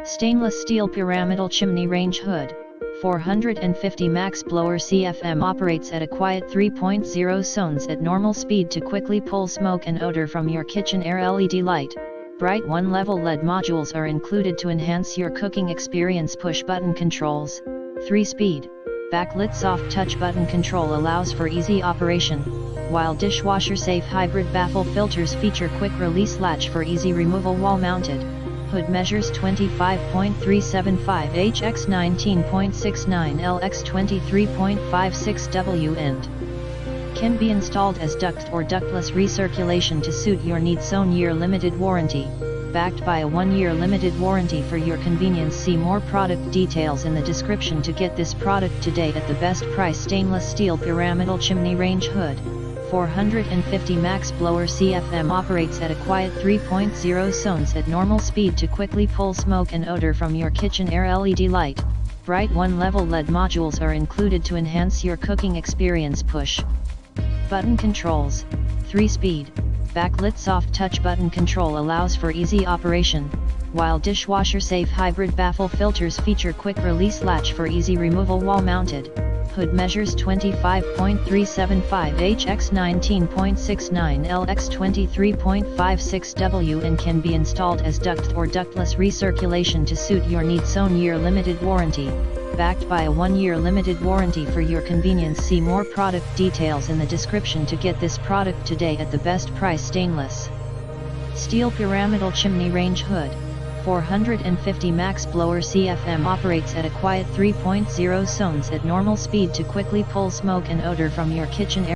Stainless steel pyramidal chimney range hood, 450 max blower CFM operates at a quiet 3.0 zones at normal speed to quickly pull smoke and odor from your kitchen air. LED light, bright one-level LED modules are included to enhance your cooking experience. Push button controls, 3-speed, backlit soft touch button control allows for easy operation, while dishwasher-safe hybrid baffle filters feature quick release latch for easy removal. Wall-mounted hood measures 25.375 h x 19.69 l x 23.56 w and can be installed as ducted or ductless recirculation to suit your needs. 1-year limited warranty, backed by a 1-year limited warranty. For your convenience, see more product details in the description to get this product today at the best price. Stainless steel pyramidal chimney range hood, 450 max blower CFM operates at a quiet 3.0 zones at normal speed to quickly pull smoke and odor from your kitchen air. LED light, bright one-level LED modules are included to enhance your cooking experience. Push button controls, 3-speed, backlit soft touch button control allows for easy operation, while dishwasher-safe hybrid baffle filters feature quick release latch for easy removal. Wall-mounted hood measures 25.375 h x 19.69 l x 23.56 w and can be installed as ducted or ductless recirculation to suit your needs. 1-year limited warranty, backed by a 1-year limited warranty. For your convenience, see more product details in the description to get this product today at the best price. Stainless steel pyramidal chimney range hood, 450 max blower CFM operates at a quiet 3.0 zones at normal speed to quickly pull smoke and odor from your kitchen air.